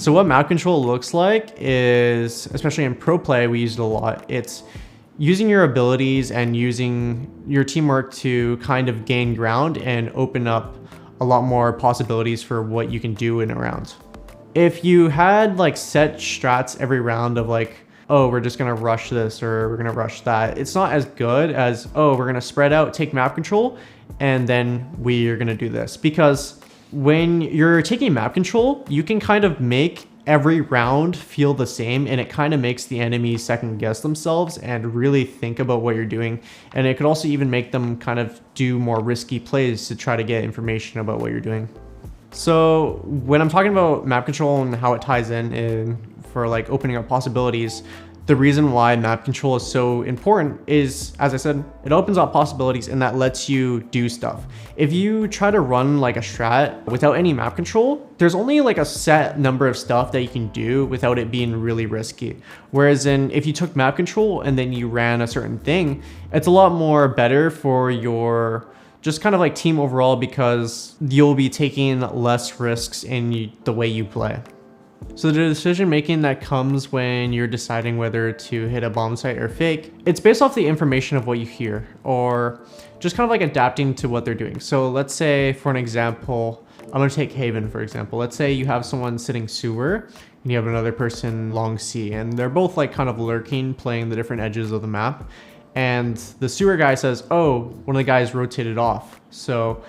So what map control looks like is, especially in pro play, we use it a lot. It's using your abilities and using your teamwork to kind of gain ground and open up a lot more possibilities for what you can do in a round. If you had like set strats every round of like, oh, we're just gonna rush this or we're gonna rush that, it's not as good as, oh, we're gonna spread out, take map control, and then we're gonna do this. Because when you're taking map control, you can kind of make every round feel the same, and it kind of makes the enemy second guess themselves and really think about what you're doing. And it could also even make them kind of do more risky plays to try to get information about what you're doing. So when I'm talking about map control and how it ties in for like opening up possibilities, the reason why map control is so important is, as I said, it opens up possibilities and that lets you do stuff. If you try to run like a strat without any map control, there's only like a set number of stuff that you can do without it being really risky. Whereas if you took map control and then you ran a certain thing, it's a lot more better for your just kind of like team overall, because you'll be taking less risks in the way you play. So the decision making that comes when you're deciding whether to hit a bomb site or fake, it's based off the information of what you hear, or just kind of like adapting to what they're doing. So let's say, for an example, I'm going to take Haven, for example. Let's say you have someone sitting sewer and you have another person long C, and they're both like kind of lurking, playing the different edges of the map. And the sewer guy says, oh, one of the guys rotated off. So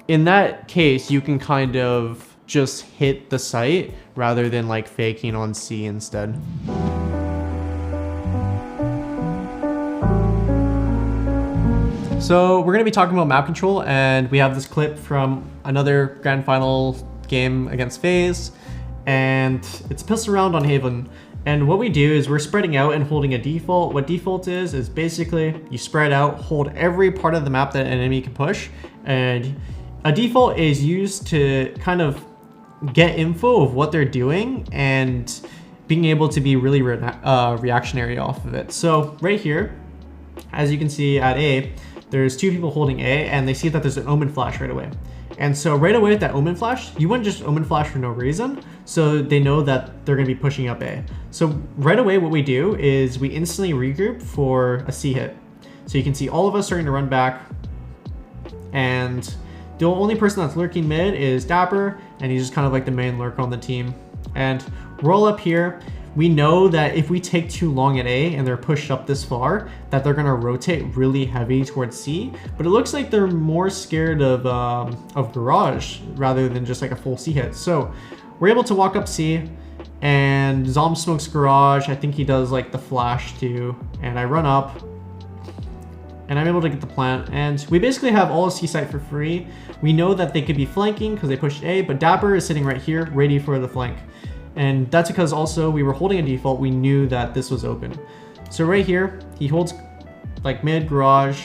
in that case, you can kind of just hit the site rather than like faking on C instead. So we're gonna be talking about map control, and we have this clip from another grand final game against FaZe, and it's a pistol round on Haven. And what we do is we're spreading out and holding a default. What default is basically you spread out, hold every part of the map that an enemy can push. And a default is used to kind of get info of what they're doing and being able to be really reactionary off of it. So right here, as you can see at A, there's two people holding A, and they see that there's an Omen flash right away. And so right away with that Omen flash, you wouldn't just Omen flash for no reason. So they know that they're gonna be pushing up A. So right away what we do is we instantly regroup for a C hit. So you can see all of us starting to run back, and the only person that's lurking mid is Dapper, and he's just kind of like the main lurker on the team. And we're all up here. We know that if we take too long at A and they're pushed up this far, that they're gonna rotate really heavy towards C. But it looks like they're more scared of Garage rather than just like a full C hit. So we're able to walk up C, and Zom smokes Garage. I think he does like the flash too. And I run up, and I'm able to get the plant. And we basically have all of C site for free. We know that they could be flanking because they pushed A, but Dapper is sitting right here, ready for the flank. And that's because also we were holding a default. We knew that this was open. So right here, he holds like mid Garage,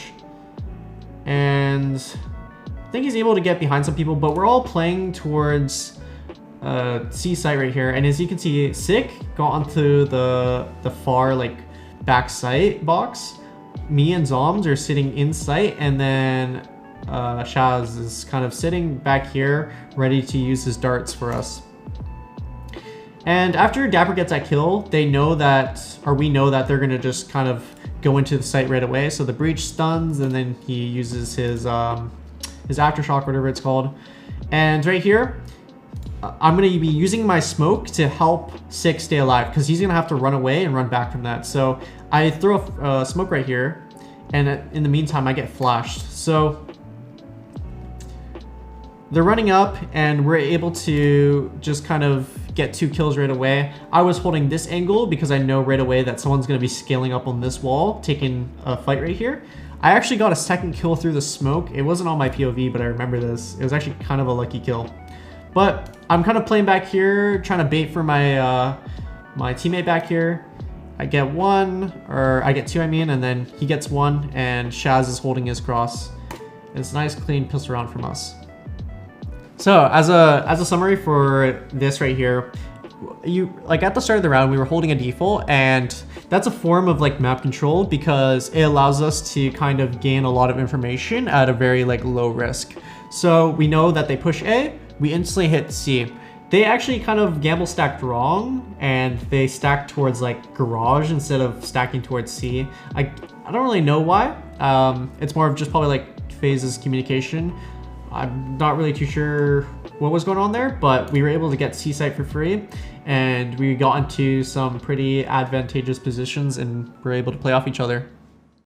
and I think he's able to get behind some people, but we're all playing towards C site right here. And as you can see, Sick got onto the far like back site box. Me and Zoms are sitting in sight, and then Shaz is kind of sitting back here ready to use his darts for us. And after Dapper gets that kill, they know that, or we know that they're gonna just kind of go into the site right away. So the breach stuns, and then he uses his aftershock, whatever it's called. And right here, I'm gonna be using my smoke to help Sick stay alive, because he's gonna have to run away and run back from that. So I throw a smoke right here, and in the meantime, I get flashed. So they're running up, and we're able to just kind of get 2 kills right away. I was holding this angle because I know right away that someone's going to be scaling up on this wall, taking a fight right here. I actually got a second kill through the smoke. It wasn't on my POV, but I remember this. It was actually kind of a lucky kill. But I'm kind of playing back here, trying to bait for my my teammate back here. I get 1, or I get 2, I mean, and then he gets 1, and Shaz is holding his cross. It's a nice clean pistol round from us. So as a summary for this right here, like at the start of the round, we were holding a default, and that's a form of like map control because it allows us to kind of gain a lot of information at a very like low risk. So we know that they push A, we instantly hit C. They actually kind of gamble stacked wrong, and they stacked towards like garage instead of stacking towards C. I don't really know why. It's more of just probably like FaZe's communication. I'm not really too sure what was going on there, but we were able to get C site for free, and we got into some pretty advantageous positions and were able to play off each other.